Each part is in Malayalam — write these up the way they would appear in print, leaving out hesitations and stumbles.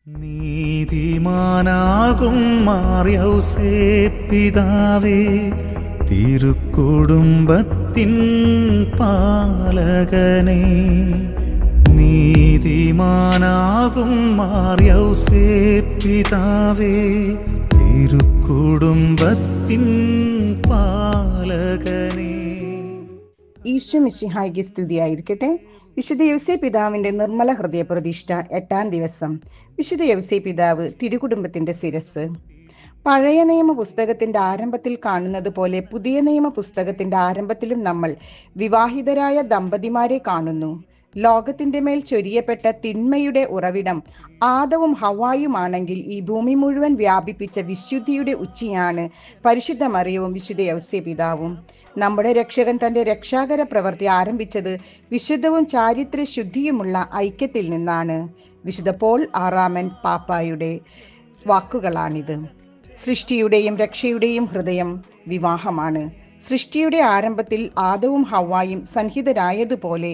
നീതിമാനാകും മാർയൗസേപ്പിതാവേ, തിരുക്കുടുംബത്തിൻ പാലകനേ. നീതിമാനാകും മാർയൗസേപ്പിതാവേ, തിരുക്കുടുംബത്തിൻ പാലകനേ. ഈശോ മിശിഹായ്ക്ക് സ്തുതിയായിരിക്കട്ടെ. വിശുദ്ധ യൗസേ പിതാവിന്റെ നിർമ്മല ഹൃദയ പ്രതിഷ്ഠ 8-ാം ദിവസം. വിശുദ്ധ യൗസേ പിതാവ് തിരുകുടുംബത്തിന്റെ ശിരസ്. പഴയ നിയമ പുസ്തകത്തിന്റെ ആരംഭത്തിൽ കാണുന്നത് പോലെ പുതിയ നിയമ പുസ്തകത്തിന്റെ ആരംഭത്തിലും നമ്മൾ വിവാഹിതരായ ദമ്പതിമാരെ കാണുന്നു. ലോകത്തിന്റെ മേൽ ചൊരിയപ്പെട്ട തിന്മയുടെ ഉറവിടം ആദവും ഹവ്വായുമാണെങ്കിൽ ഈ ഭൂമി മുഴുവൻ വ്യാപിപ്പിച്ച വിശുദ്ധിയുടെ ഉച്ചിയാണ് പരിശുദ്ധ മറിയവും വിശുദ്ധ യൗസേ പിതാവും. നമ്മുടെ രക്ഷകൻ തന്റെ രക്ഷാകര പ്രവൃത്തി ആരംഭിച്ചത് വിശുദ്ധവും ചാരിത്ര ശുദ്ധിയുമുള്ള ഐക്യത്തിൽ നിന്നാണ്. വിശുദ്ധ പോൾ 6 പാപ്പായുടെ വാക്കുകളാണിത്. സൃഷ്ടിയുടെയും രക്ഷയുടെയും ഹൃദയം വിവാഹമാണ്. സൃഷ്ടിയുടെ ആരംഭത്തിൽ ആദവും ഹവ്വായും സന്നിഹിതരായതുപോലെ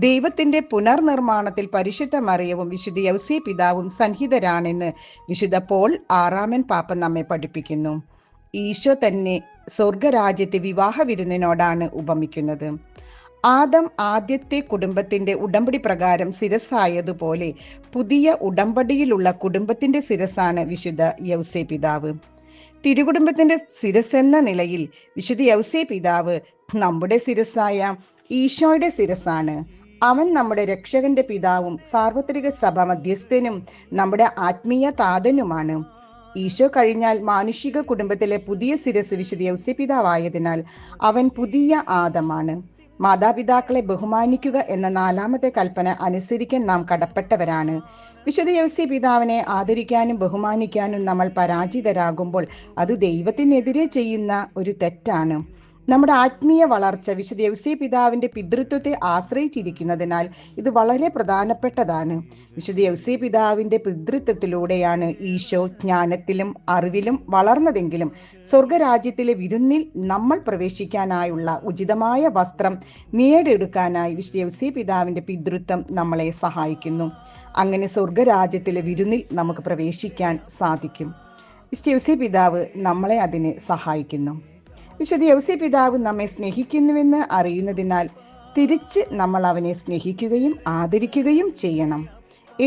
ദൈവത്തിന്റെ പുനർനിർമ്മാണത്തിൽ പരിശുദ്ധ മറിയവും വിശുദ്ധ യൗസേ പിതാവും സന്നിഹിതരാണെന്ന് വിശുദ്ധ പോൾ 6 പാപ്പ നമ്മെ പഠിപ്പിക്കുന്നു. ഈശോ തന്നെ സ്വർഗരാജ്യത്തെ വിവാഹ വിരുന്നിനോടാണ് ഉപമിക്കുന്നത്. ആദം ആദ്യത്തെ കുടുംബത്തിന്റെ ഉടമ്പടി പ്രകാരം ശിരസ്സായതുപോലെ പുതിയ ഉടമ്പടിയിലുള്ള കുടുംബത്തിന്റെ ശിരസ്സാണ് വിശുദ്ധ യൗസേ പിതാവ്. തിരുകുടുംബത്തിന്റെ ശിരസ് എന്ന നിലയിൽ വിശുദ്ധ യൗസേ പിതാവ് നമ്മുടെ ശിരസ്സായ ഈശോയുടെ ശിരസ്സാണ്. അവൻ നമ്മുടെ രക്ഷകന്റെ പിതാവും സാർവത്രിക സഭ മധ്യസ്ഥനും നമ്മുടെ ആത്മീയ താതനുമാണ്. ഈശോ കഴിഞ്ഞാൽ മാനുഷിക കുടുംബത്തിലെ പുതിയ ശിരസ് വിശുദ്ധ യൗസേ പിതാവായതിനാൽ അവൻ പുതിയ ആദമാണ്. മാതാപിതാക്കളെ ബഹുമാനിക്കുക എന്ന 4ാമത്തെ കൽപ്പന അനുസരിക്കാൻ നാം കടപ്പെട്ടവരാണ്. വിശുദ്ധ യൗസേ പിതാവിനെ ആദരിക്കാനും ബഹുമാനിക്കാനും നമ്മൾ പരാജിതരാകുമ്പോൾ അത് ദൈവത്തിനെതിരെ ചെയ്യുന്ന ഒരു തെറ്റാണ്. നമ്മുടെ ആത്മീയ വളർച്ച വിശുദ്ധ യൗസേ പിതാവിന്റെ പിതൃത്വത്തെ ആശ്രയിച്ചിരിക്കുന്നതിനാൽ ഇത് വളരെ പ്രധാനപ്പെട്ടതാണ്. വിശുദ്ധ യൗസേ പിതാവിന്റെ പിതൃത്വത്തിലൂടെയാണ് ഈശോ ജ്ഞാനത്തിലും അറിവിലും വളർന്നതെങ്കിലും സ്വർഗരാജ്യത്തിലെ വിരുന്നിൽ നമ്മൾ പ്രവേശിക്കാനായുള്ള ഉചിതമായ വസ്ത്രം നേടിയെടുക്കാനായി വിശുദ്ധ യൗസേ പിതാവിന്റെ പിതൃത്വം നമ്മളെ സഹായിക്കുന്നു. അങ്ങനെ സ്വർഗരാജ്യത്തിലെ വിരുന്നിൽ നമുക്ക് പ്രവേശിക്കാൻ സാധിക്കും. വിശുദ്ധ യൗസേ പിതാവ് നമ്മളെ അതിന് സഹായിക്കുന്നു. വിശുദ്ധ യൗസേ പിതാവ് നമ്മെ സ്നേഹിക്കുന്നുവെന്ന് അറിയുന്നതിനാൽ തിരിച്ച് നമ്മൾ അവനെ സ്നേഹിക്കുകയും ആദരിക്കുകയും ചെയ്യണം.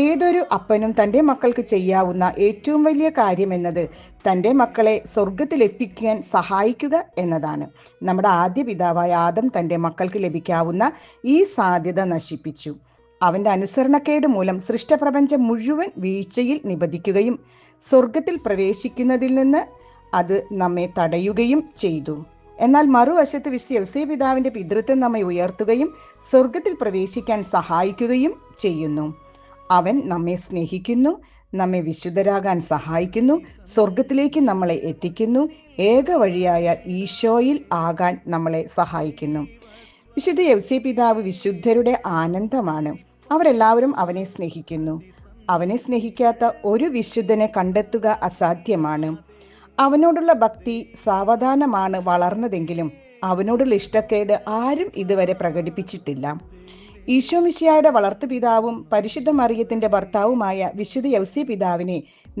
ഏതൊരു അപ്പനും തൻ്റെ മക്കൾക്ക് ചെയ്യാവുന്ന ഏറ്റവും വലിയ കാര്യമെന്നത് തൻ്റെ മക്കളെ സ്വർഗത്തിലെത്തിക്കാൻ സഹായിക്കുക എന്നതാണ്. നമ്മുടെ ആദ്യ പിതാവായ ആദം തൻ്റെ മക്കൾക്ക് ലഭിക്കാവുന്ന ഈ സാധ്യത നശിപ്പിച്ചു. അവൻ്റെ അനുസരണക്കേട് മൂലം സൃഷ്ടപ്രപഞ്ചം മുഴുവൻ വീഴ്ചയിൽ നിബന്ധിക്കുകയും സ്വർഗത്തിൽ പ്രവേശിക്കുന്നതിൽ നിന്ന് അത് നമ്മെ തടയുകയും ചെയ്തു. എന്നാൽ മറുവശത്ത് വിശുദ്ധ യൗസേ പിതാവിന്റെ പിതൃത്വം നമ്മെ ഉയർത്തുകയും സ്വർഗത്തിൽ പ്രവേശിക്കാൻ സഹായിക്കുകയും ചെയ്യുന്നു. അവൻ നമ്മെ സ്നേഹിക്കുന്നു, നമ്മെ വിശുദ്ധരാകാൻ സഹായിക്കുന്നു, സ്വർഗത്തിലേക്ക് നമ്മളെ എത്തിക്കുന്നു, ഏക വഴിയായ ഈശോയിൽ ആകാൻ നമ്മളെ സഹായിക്കുന്നു. വിശുദ്ധ യൗസേ പിതാവ് വിശുദ്ധരുടെ ആനന്ദമാണ്. അവരെല്ലാവരും അവനെ സ്നേഹിക്കുന്നു. അവനെ സ്നേഹിക്കാത്ത ഒരു വിശുദ്ധനെ കണ്ടെത്തുക അസാധ്യമാണ്. അവനോടുള്ള ഭക്തി സാവധാനമാണ് വളർന്നതെങ്കിലും അവനോടുള്ള ഇഷ്ടക്കേട് ആരും ഇതുവരെ പ്രകടിപ്പിച്ചിട്ടില്ല. ഈശോ മിശിഹായുടെ വളർത്തുപിതാവും പരിശുദ്ധ മറിയത്തിന്റെ ഭർത്താവുമായ വിശുദ്ധ യൗസേ പിതാവിനെ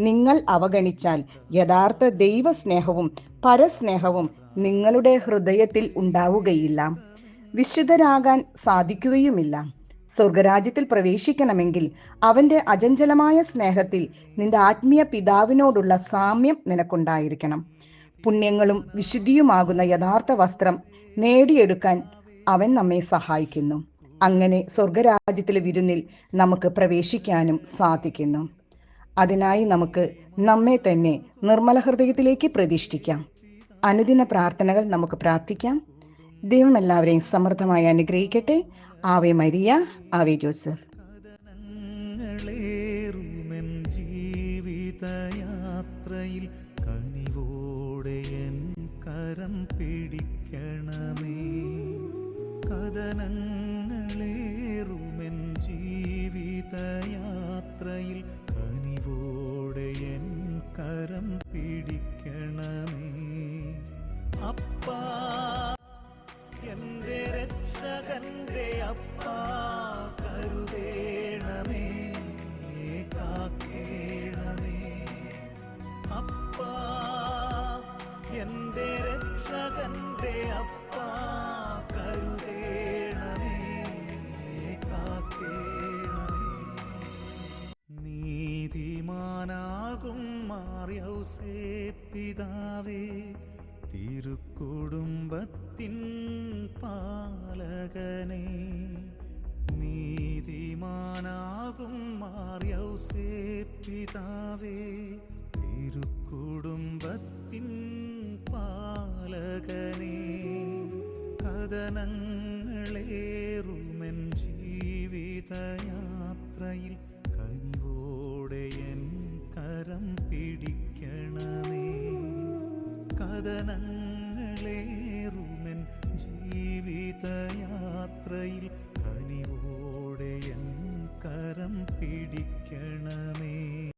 നിങ്ങൾ അവഗണിച്ചാൽ യഥാർത്ഥ ദൈവസ്നേഹവും പരസ്നേഹവും നിങ്ങളുടെ ഹൃദയത്തിൽ ഉണ്ടാവുകയില്ല, വിശുദ്ധരാകാൻ സാധിക്കുകയുമില്ല. സ്വർഗരാജ്യത്തിൽ പ്രവേശിക്കണമെങ്കിൽ അവന്റെ അചഞ്ചലമായ സ്നേഹത്തിൽ നിന്റെ ആത്മീയ പിതാവിനോടുള്ള സാമ്യം നിനക്കുണ്ടായിരിക്കണം. പുണ്യങ്ങളും വിശുദ്ധിയുമാകുന്ന യഥാർത്ഥ വസ്ത്രം നേടിയെടുക്കാൻ അവൻ നമ്മെ സഹായിക്കുന്നു. അങ്ങനെ സ്വർഗരാജ്യത്തിലെ വിരുന്നിൽ നമുക്ക് പ്രവേശിക്കാനും സാധിക്കുന്നു. അതിനായി നമുക്ക് നമ്മെ തന്നെ നിർമ്മല ഹൃദയത്തിലേക്ക് പ്രതിഷ്ഠിക്കാം. അനുദിന പ്രാർത്ഥനകൾ നമുക്ക് പ്രാർത്ഥിക്കാം. ദൈവം എല്ലാവരെയും സമൃദ്ധമായി അനുഗ്രഹിക്കട്ടെ. ആവേ മരിയ, ആവേ ജോസഫ്. ജീവിതയാത്രയിൽ കനിവോടെ എൻ കരം പിടിക്കണമേ. കഥനങ്ങളേറുമെൻ ജീവിതയാത്രയിൽ കനിവോടെ എൻ കരം പിടിക്കണമേ. അപ്പാ എന്റെ രക്ഷകന്റെ അപ്പാ, കരുതേണമേ, കാക്കേണമേ. മാർയൗസേ പിതാവേ, തിരുക്കുടുംബത്തിൻ പാലകനേ. നീതിമാനാകും മാർയൗസേ പിതാവേ, തിരുക്കുടുംബത്തിൻ പാലകനേ. കഥനങ്ങളേറുമെൻ ജീവിതയാത്രയിൽ കനിവോടെ എൻ കരം പിടിക്കണമേ. കഥനങ്ങളേറുമെൻ ജീവിതയാത്രയിൽ കനിവോടെ എൻ കരം പിടിക്കണമേ.